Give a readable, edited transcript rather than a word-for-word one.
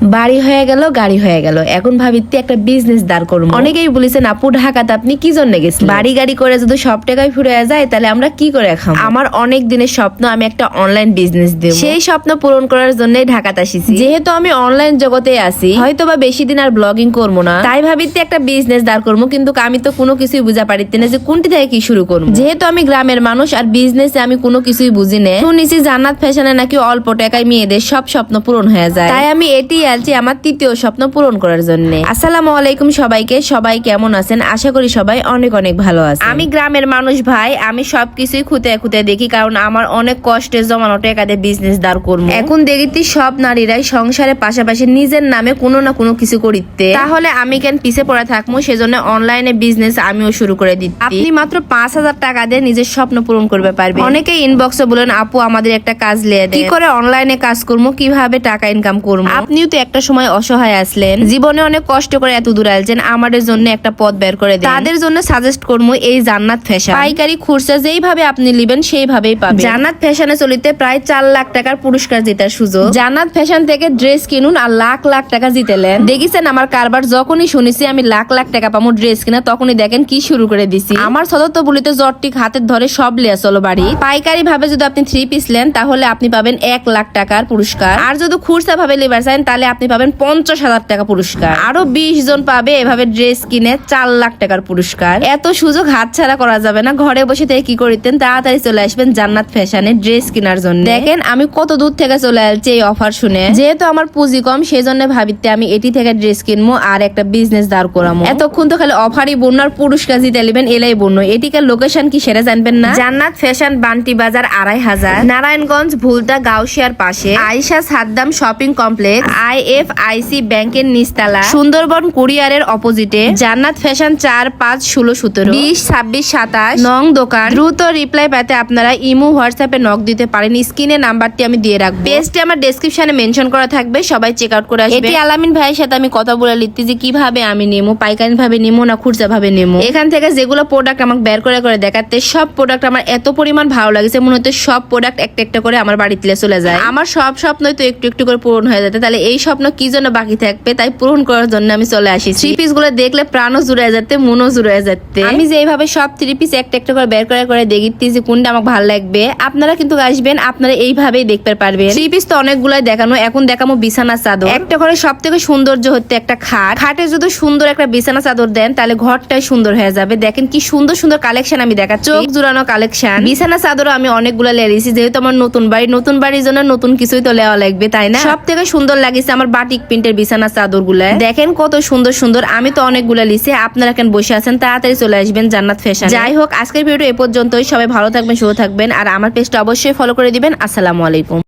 বাড়ি হয়ে গেল, গাড়ি হয়ে গেল, এখন ভাবিতে একটা বিজনেস দাঁড় করবো। অনেকেই বলেছেন আপু ঢাকাতে আপনি কি জন্য গেছেন, বাড়ি গাড়ি করে যদি সব টাকায় ফুরে যায় তাহলে আমরা কি করে খাবো। আমার অনেক দিনের স্বপ্ন আমি একটা অনলাইন বিজনেস দেব, সেই স্বপ্ন পূরণ করার জন্য ঢাকাতে আসিছি। যেহেতু আমি অনলাইন জগতে আছি, হয়তো বা বেশি দিন আর ব্লগিং করবো না, তাই ভাবিতে একটা বিজনেস দাঁড় করবো। কিন্তু আমি তো কোনো কিছুই বুঝা পারিতে না যে কোনটি থেকে কি শুরু করবো। যেহেতু আমি গ্রামের মানুষ আর বিজনেসে আমি কোনো কিছুই বুঝি না। শুনেছি জান্নাত ফ্যাশনে নাকি অল্প টাকায় মেয়েদের সব স্বপ্ন পূরণ হয়ে যায়, তাই আমি এটি আলছি আমার তৃতীয় স্বপ্ন পূরণ করার জন্য। আসসালামু আলাইকুম সবাইকে, সবাই কেমন আছেন? আশা করি সবাই অনেক অনেক ভালো আছে। আমি গ্রামের মানুষ ভাই, আমি সবকিছুই খুঁতে খুঁতে দেখি, কারণ আমার অনেক কষ্টে জমানো টাকা দিয়ে বিজনেস দাঁড় করবো। এখন দেখি সব নারীরাই সংসারের পাশাপাশি নিজের নামে কোনো না কোনো কিছু করিতে, তাহলে আমি কেন পিছিয়ে পড়ে থাকবো? সেজন্য অনলাইনে বিজনেস আমিও শুরু করে দিচ্ছি। আপনি মাত্র 5,000 টাকা দিয়ে নিজের স্বপ্ন পূরণ করতে পারবেন। অনেকে ইনবক্সে বলেন আপু আমাদের একটা কাজ লিয়ে দেন, কি করে অনলাইনে কাজ করবো, কিভাবে টাকা ইনকাম করবো। আপনিও তো একটা সময় অসহায় আসলেন, জীবনে অনেক কষ্ট করে এত দূর আসছেন, আমাদের জন্য একটা পথ বের করে দেন। তাদের জন্য সাজেস্ট করবো এই জান্নাত ফ্যাশন। পাইকারি খুচরা যেইভাবে আপনি নেবেন সেইভাবেই পাবেন। জান্নাত ফ্যাশনে চলিতে প্রায় 4 লাখ টাকার পুরস্কার জেতার সুযোগ। জান্নাত ফ্যাশন থেকে ড্রেস কিনুন আর লাখ লাখ টাকা জিতেলেন। দেখেছেন আমার কারবার, যখনই শুনেছি আমি লাখ লাখ টাকা পাবো ড্রেস কিনা, তখনই দেখেন কি শুরু করে দিছি। আমার সদত্ত বলিতে জটটিক হাতের ধরে সব লিয়া চলো বাড়ি। পাইকারি ভাবে যদি আপনি 3 পিস নেন তাহলে আপনি পাবেন 1 লাখ টাকার পুরস্কার, আর যদি খুচরা ভাবে লিবার চান তাহলে আপনি পাবেন 50,000 টাকা পুরস্কার। আরো 20 জন পাবে এভাবে ড্রেস কিনে 4 লাখ টাকার পুরস্কার। এত সুযোগ হাতছাড়া করা যাবে না। ঘরে বসে থেকে কি করিতেন, তাড়াতাড়ি চলে আসবেন জান্নাত ফ্যাশনে ড্রেস কেনার জন্য। দেখেন আমি কত দূর থেকে চলে আসছি এই অফার শুনে। যেহেতু আমার পুঁজি কম, সেই জন্য ভাবিতে আমি এটি থেকে ড্রেস কিনবো আর একটা বিজনেস দাঁড় করাবো। এতক্ষণ তো খালি অফারই বন্য আর পুরস্কার জিতে নেবেন এলাই বন্য। এটিকার লোকেশন কি সেটা জানবেন না? জান্নাত ফ্যাশন, বান্টি বাজার 2500, নারায়ণগঞ্জ ভুলতা গাউসিয়ার পাশে, Ayesha Saddam shopping complex, IFIC ব্যাংকের নিচতলা, সুন্দরবন কুরিয়ারের অপোজিটে। জান্নাত ফ্যাশন 4, 5, 16, 17, 20, 26, 27 নং দোকান। দ্রুত রিপ্লাই পেতে আপনারা ইমো হোয়াটসঅ্যাপে নক দিতে পারেন। স্ক্রিনে নাম্বারটি আমি দিয়ে রাখবো, পেজটি আমার ডেসক্রিপশনে মেনশন করা থাকবে, সবাই চেক আউট করে আসবে। এটি আলামিন ভাইয়ের সাথে আমি কথা বলে লিখতে যে কিভাবে আমি নেবো, পাইকারি ভাবে নেবো না খুচরা ভাবে নেবো। এখান থেকে যেগুলো প্রোডাক্ট আমাকে বের করে করে দেখাতে, সব প্রোডাক্ট আমার এত পরিমাণ ভালো লাগছে, মনে হচ্ছে সব প্রোডাক্ট একটা একটা করে আমার বাড়িতে চলে যায়। আমার সব স্বপ্নই তো একটু একটু করে পূরণ হয়ে যেতে, তাহলে এই স্বপ্ন কি জন্য বাকি থাকবে? তাই পূরণ করার জন্য আমি চলে আসি। 3 পিস গুলো দেখলে প্রাণও জুড়ে যেতে, মনও জুড়ে যেতে। আমি যে এইভাবে সব 3 পিস একটা একটা করে বের করে করে দেখি যে কোনটা আমাকে ভালো লাগবে। আপনারা কিন্তু আসবেন, আপনারা এইভাবেই দেখতে পারবেন। 3 পিস তো অনেকগুলাই দেখানো, এখন দেখাবো বিছানা চাদর। একটা করে সব থেকে সৌন্দর্য হচ্ছে একটা খাট। খাটে যদি সুন্দর একটা বিছানা চাদর দেন তাহলে ঘরটাই সুন্দর হয়ে যাবে। দেখেন কি সুন্দর সুন্দর কালেকশন আমি দেখাচ্ছি, চোখ জুড়ানো কালেকশন। বিছানা চাদরও আমি অনেকগুলো লেগেছি, যেহেতু আমার নতুন বাড়ি, নতুন বাড়ির জন্য নতুন কিছুই তো লেওয়া লাগবে, তাই না? সব থেকে সুন্দর লাগিছে আমার বাটিক প্রিন্টের বিছানা চাদর গুলা। দেখেন কত সুন্দর সুন্দর। আমি তো অনেকগুলা লিছি, আপনারা কেন বসে আছেন? তাড়াতাড়ি চলে আসবেন জান্নাত ফ্যাশন। যাই হোক, আজকের ভিডিও এ পর্যন্তই। সবাই ভালো থাকবেন, সুস্থ থাকবেন, আর আমার পেজটা অবশ্যই ফলো করে দিবেন। আসসালামু আলাইকুম।